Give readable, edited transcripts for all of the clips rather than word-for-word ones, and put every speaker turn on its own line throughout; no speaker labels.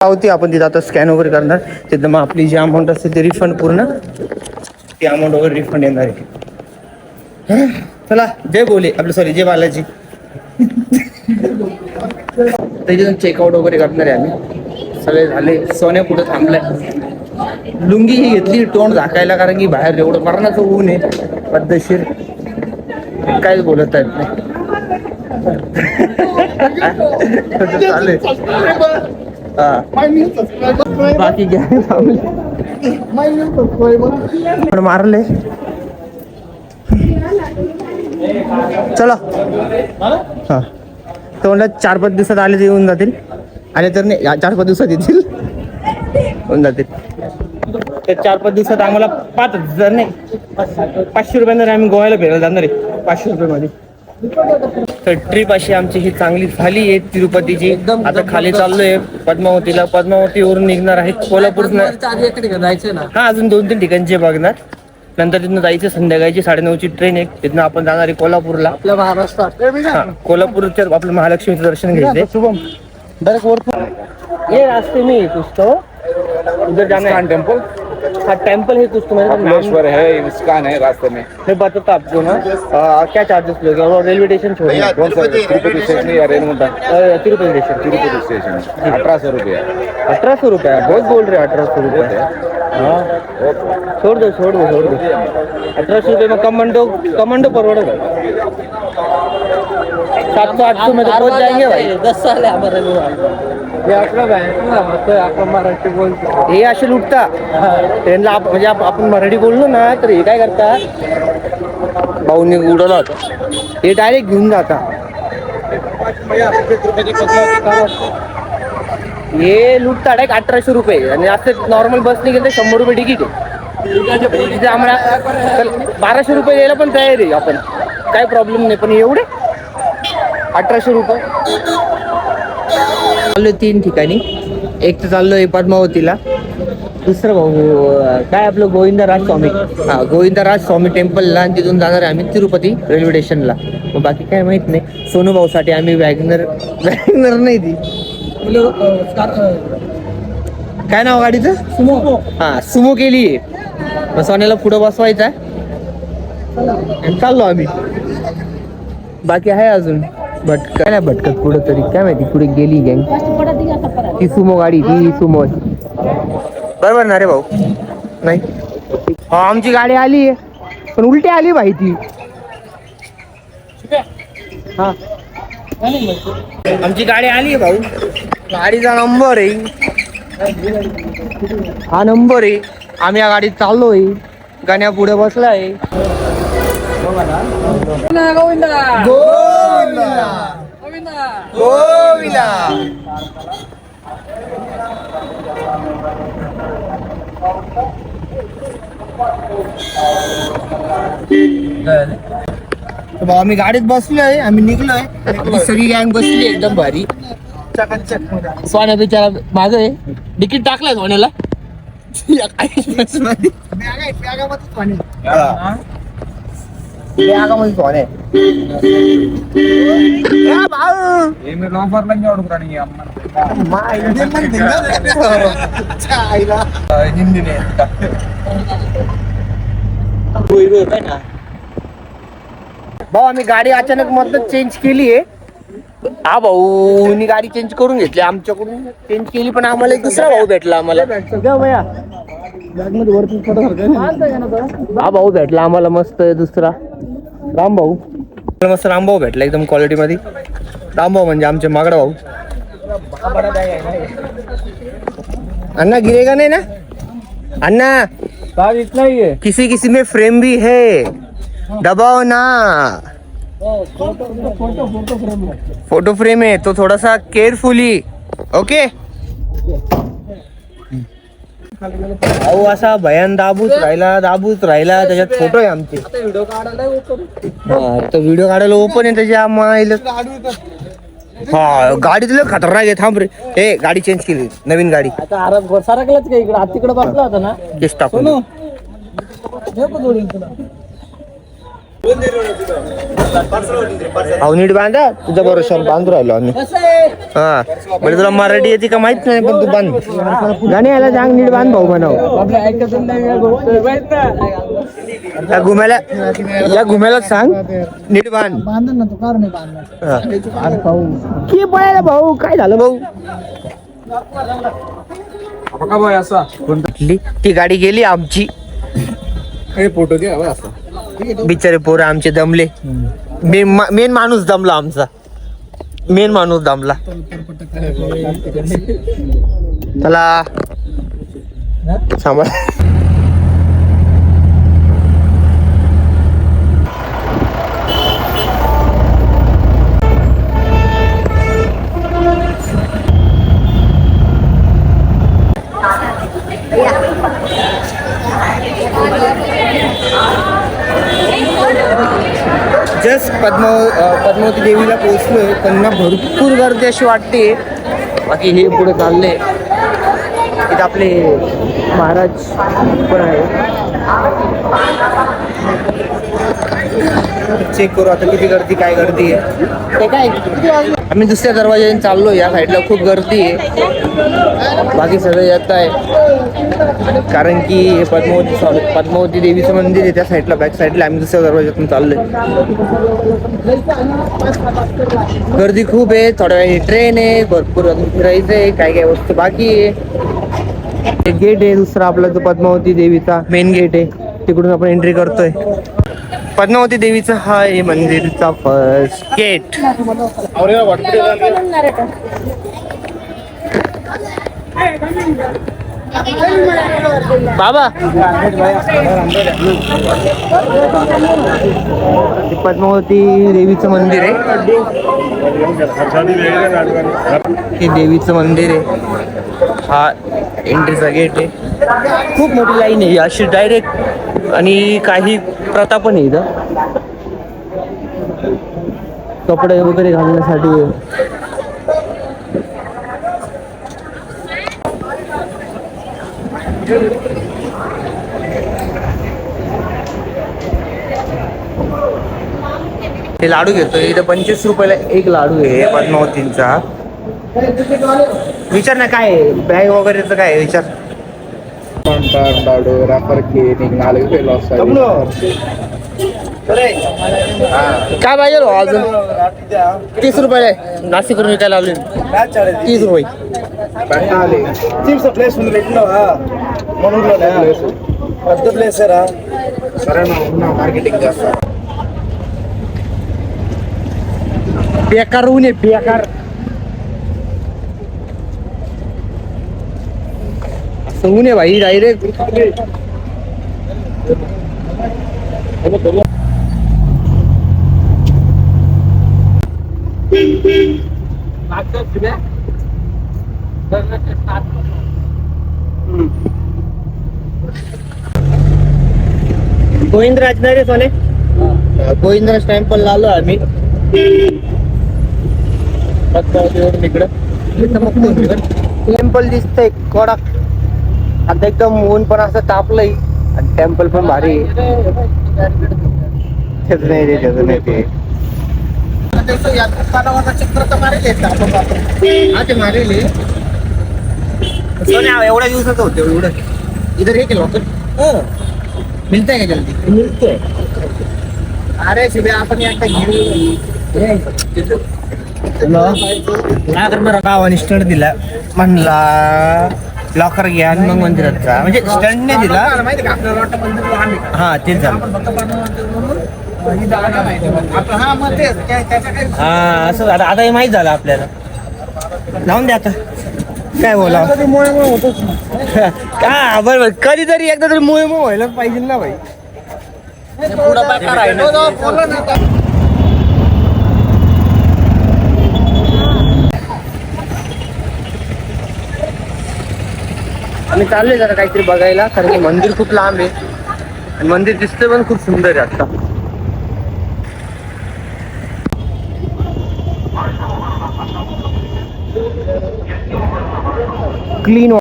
पावती आपण तिथं आता स्कॅन वगैरे करणार. तिथं मग आपली जी अमाऊंट असते ते रिफंड पूर्ण ती अमाऊंट वगैरे रिफंड येणार आहे. चला जय बोले आपलं सॉरी जय बालाजी. त्याच्यातून चेकआउट वगैरे करणार आहे आम्ही. सगळे झाले. सोन्या पुढे थांबलाय. लुंगी ही घेतली तोंड झाकायला कारण की बाहेर एवढं मरणाचं ऊन आहे पद्धतशीर. काहीच बोलत आहेत नाही. चालेल. बाकी घ्या मारले. चला हा तर म्हणलं 4-5 दिवसात आले तर येऊन जातील. आले तर नाही 4-5 दिवसात येतील होऊन जातील. तर 4-5 दिवसात आम्हाला 5,000 नाही 500 रुपयांना आम्ही गोव्याला फिरायला जाणार आहे. 500 रुपये मध्ये. तर ट्रिप अशी आमची ही चांगली झाली आहे तिरुपतीची. आता खाली चाललोय पद्मावतीला. पद्मावतीवरून निघणार आहे कोल्हापूर.
जायचं ना
हा अजून 2-3 ठिकाणचे बघणार. नंतर तिथनं जायचं संध्याकाळची 9:30ची ट्रेन आहे. तिथनं आपण जाणार आहे कोल्हापूरला.
आपल्या महाराष्ट्रात
कोल्हापूरच्या आपलं महालक्ष्मीचं दर्शन घ्यायचंय. शुभम ये रास्ते में कुछ तो उधर जाना है टेम्पल. हाँ टेम्पल है कुछ तो
कपिलेश्वर है, इस्कॉन है रास्ते में.
मैं बताता आपको ना क्या चार्जेस लोगे और रेलवे स्टेशन छोड़िए.
कौन सा तिरुपति स्टेशन या रेणुका?
तिरुपति स्टेशन.
तिरुपति स्टेशन 1800 रुपया.
1800 रुपया बहुत बोल रहे 1800 रुपये. हाँ छोड़ दो 1800 रुपये में कमांडो परवड़ा. 700-800 में तो पहुंच जाएंगे भाई.
10 साल आहे आम्हाला. मराठी बोलतो
हे असे लुटता त्यांना म्हणजे आपण मराठी बोललो ना तर हे काय करता भाऊने उडवला होता. हे डायरेक्ट घेऊन जाता. हे लुटता डायरेक्ट 1800 रुपये आणि असं नॉर्मल बसने गेलं तर 100 रुपये तिकीट आहे. तिथे आम्हाला 1200 रुपये द्यायला पण तयार आहे आपण. काय प्रॉब्लेम नाही. पण एवढे 1800 रुपये. चाललोय 3 ठिकाणी. एक तर चाललोय पद्मावतीला. दुसरं भाऊ काय आपलं गोविंदराज स्वामी. हा गोविंदराज स्वामी टेम्पलला. आणि तिथून जाणार आहे आम्ही तिरुपती रेल्वे स्टेशनला. मग बाकी काय माहित नाही. सोनू भाऊसाठी आम्ही वॅगनर नाही ती काय नाव गाडीचं सुमो. हा सुमो केली आहे. मग सोन्याला पुढं बसवायचा आणि चाललो आम्ही. बाकी आहे अजून भटकत नाही भटकत पुढं तरी काय माहिती पुढे गेली गँग. ती सुमो गाडी ती सुमो बरोबर ना रे भाऊ. नाही हा आमची गाडी आली आहे पण उलटी आली भाई ती. हा आमची गाडी आली आहे भाऊ. गाडीचा नंबर आहे हा नंबर आहे. आम्ही या गाडीत चाललोय. गाण्या पुढे बसलाय. गोविंदा गोविंदा. आम्ही गाडीत बसलोय. आम्ही निघलोय. सगळी गँग बसली एकदम भारी. सोन्या बिचारा माग आहे. तिकीट टाकलाय सोन्याला. भाऊ आम्ही गाडी अचानक मधनं चेंज केली आहे. हा भाऊ गाडी चेंज करून घेतली आमच्याकडून. चेंज केली पण आम्हाला एक दुसरा भाऊ भेटला. आम्हाला हा भाऊ भेटला आम्हाला मस्त दुसरा राम भाऊ. मस्त राम भाऊ भेटला एकदम क्वालिटी मध्ये. राम भाऊ म्हणजे आमचे मागडा भाऊ. अन्ना गिरेगा नहीं ना अन्ना.
इतना ही है.
किसी में फ्रेम भी है दबाओ ना. फोटो फ्रेम है तो थोड़ा सा केअरफुली. ओके भाऊ असा भयान दाबूच राहिला त्याच्यात फोटो आहे आमचे. तर व्हिडिओ काढायला ओपन आहे त्याच्या माईल. हा गाडी तुला खतरनाक आहे. थांब रे. ए गाडी चेंज केली नवीन गाडी.
आता आराम सरकलाच का इकडे. तिकडे बसला होता ना.
केस टाकून अहो नीट बांधा तुझ्या बरोबर बांधू राहिलो आम्ही. हा म्हणजे तुला मराठी येते का माहित नाही पण तू बांध गाणी यायला सांग नीट बांध भाऊ बनाव. या घुम्याला सांग नीट बांध.
बांधन ना तू कार नाही बांधणार.
की पळायला भाऊ काय झालं भाऊ. ती गाडी गेली आमची.
फोटो घ्या असा.
बिचारे पोरं आमचे दमले. मेन माणूस दमला आमचा. मेन माणूस दमला. चला सांभाळ. जस्ट पद्मावती देवीला पोहोचलोय पण ना भरपूर गर्दी अशी वाटते. बाकी हे पुढे चालले इथे आपले महाराज पण आहे. चेक करू आता किती गर्दी काय गर्दी आहे ते काय. आम्ही दुसऱ्या दरवाजाने चाललो. या साईडला खूप गर्दी आहे. बाकी सगळे येत आहे कारण की पद्मावती देवीचं मंदिर आहे त्या साईडला बॅक साईडला. आम्ही दुसऱ्या दरवाजातून चाललोय. गर्दी खूप आहे. थोड्या वेळाने ट्रेन आहे. भरपूर अजून फिरायचं आहे. काय काय वस्तू बाकी आहे. गेट आहे दुसरा आपला जो पद्मावती देवीचा मेन गेट आहे. तिकडून आपण एंट्री करतोय. पद्मावती देवीचा हा आहे मंदिरचा फर्स्ट गेट. बाबा पद्मावती देवीचं मंदिर आहे. हे देवीचं मंदिर आहे. हा एंट्रीचा गेट आहे. खूप मोठी लाईन आहे अशी डायरेक्ट. आणि काही प्रथा पण आहे इथं. कपडे वगैरे घालण्यासाठी. हे लाडू घेतोय इथं 25 रुपयाला एक लाडू आहे पद्मावतींचा. विचार ना काय बॅग वगैरेचं काय विचार.
लाडू रॅपर केक 4 किलो
काय पाहिजे अजून 30 रुपये आहे. नाशिक करून विकायला लावले 30 रुपये.
मार्केटिंग जास्त
बेकार ऊन आहे बेकार. असं ऊन आहे भाई डायरेक्ट. गोविंदराज नाही रे सोने. गोविंदराज टेम्पल आलो आम्ही. इकडं टेम्पल दिसतंय कडक. आता एकदम ऊन पण असं तापलंय आणि टेम्पल पण भारी. त्याच नाही रे त्याच नाही ते. एवढ्या दिवसाचं होतं एवढं. इधर हे केलं होतं. मिळतंय का जल्दी. मिळतंय. अरे शिबे आपण एकटा घेऊ. गावाने स्टंट दिला म्हणला लॉकर घ्या आणि मग मंदिरात जा. म्हणजे स्टंट नाही दिला. हा तेच झालं. हा असं झालं. आता हे माहित झालं आपल्याला. लावून द्या आता काय बोला. का बरोबर कधीतरी एकदा तरी मुळे व्हायला पाहिजे ना भाई. आम्ही चाललोय जरा काहीतरी बघायला कारण की मंदिर खूप लांब आहे आणि मंदिर दिसतंय पण खूप सुंदर आहे. आता क्लीन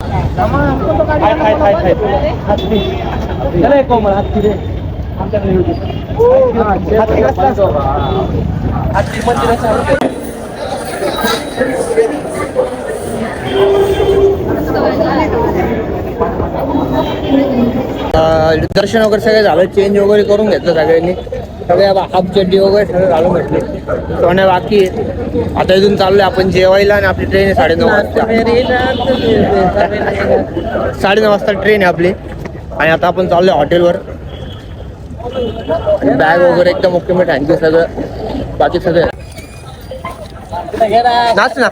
दर्शन वगैरे सगळं झालं, चेंज वगैरे करून घेतलं सगळ्यांनी, सगळे हाफ चड्डी वगैरे सगळं घालून घेतले. सोन्या बाकी आहे. आता इथून चाललोय आपण जेवायला आणि आपली ट्रेन आहे 9:30 वाजता. 9:30 वाजता ट्रेन आहे आपली आणि आता आपण चाललोय हॉटेलवर. बॅग वगैरे एकदम ओके मी थँक्यू सगळं. बाकी सगळं नाच ना.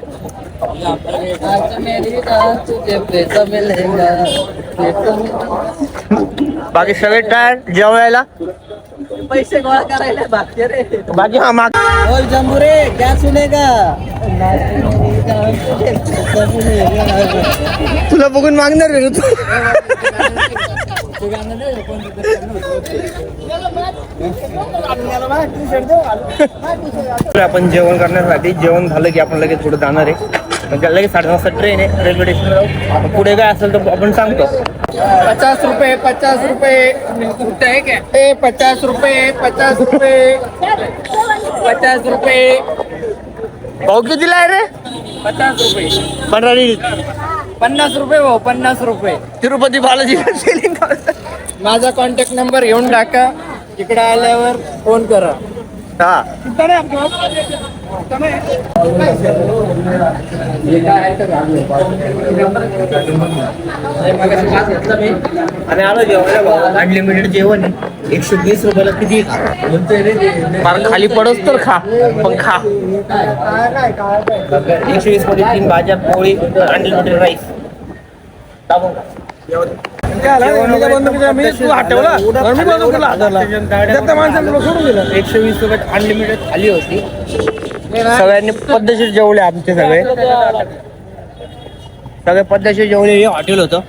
बाकी सगळे टायर जेवायला
पैसे गोळा करायला बाकी रे.
बाकी हा माग
बोल जम्बू रे, क्या सुनेगा?
तुला बघून मागणार आहे तू. आपण जेवण करण्यासाठी जेवण झालं की आपण लगेच पुढे जाणार आहे. म्हणजे लगेच 9:30 वाजता ट्रेन आहे, रेल्वे स्टेशनला जाऊ. पुढे काय असेल तर आपण सांगतो.
50 रुपये 50 रुपये कुठे क्या 50 रुपये 50 रुपये 50 रुपये
भाऊ कितीला आहे रे?
50 रुपये 50 रुपये भाऊ 50 रुपये.
तिरुपती बालाजी सेलिंग.
माझा कॉन्टॅक्ट नंबर घेऊन टाका, इकडे आल्यावर फोन करा.
हा आणि आलो जेवायला. अनलिमिटेड जेवण आहे. 120 रुपयाला किती फार खाली पडत तर खा, पण खा. 120 मध्ये 3 भाज्या, पोळी, अनलिमिटेड राईस. जेवण वगैरे तू हटवला, मी बनवून तुला हाताला. 120 रुपयात अनलिमिटेड थाली होती. सगळ्यांनी पद्धतशीर जेवले आमचे सगळे. सगळे पद्धतशीर जेवले. हे हॉटेल होतं.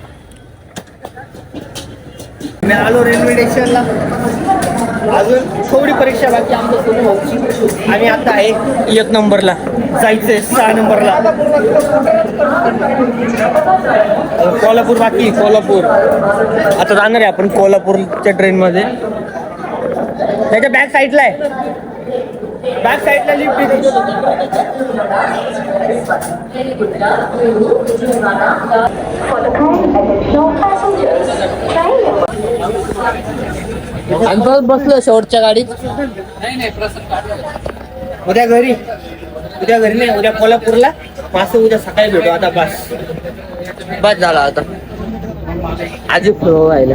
मी आलो रेल्वे स्टेशनला. अजून थोडी परीक्षा बाकी आमच्या सोनू भाऊची. आणि आता आहे 1 नंबरला जायचंय, 6 नंबरला कोल्हापूर. बाकी कोल्हापूर आता जाणार आहे आपण कोल्हापूरच्या ट्रेनमध्ये. त्याच्या बॅक साईडला आहे, बॅक साईडला लिफ्ट.
आणि बस बसलो शेवटच्या गाडीत.
उद्या घरी नाही, उद्या कोल्हापूरला. मासे उद्या सकाळी भेटू. आता बस झाला आता. आजी व्हायला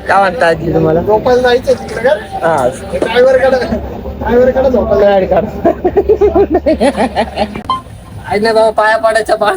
काय म्हणता आजी तुम्हाला?
झोपायला जायचं तिकडे का?
हा
ड्रायव्हरकडे झोपायला
आई ना बाबा पाया पडायच्या पाय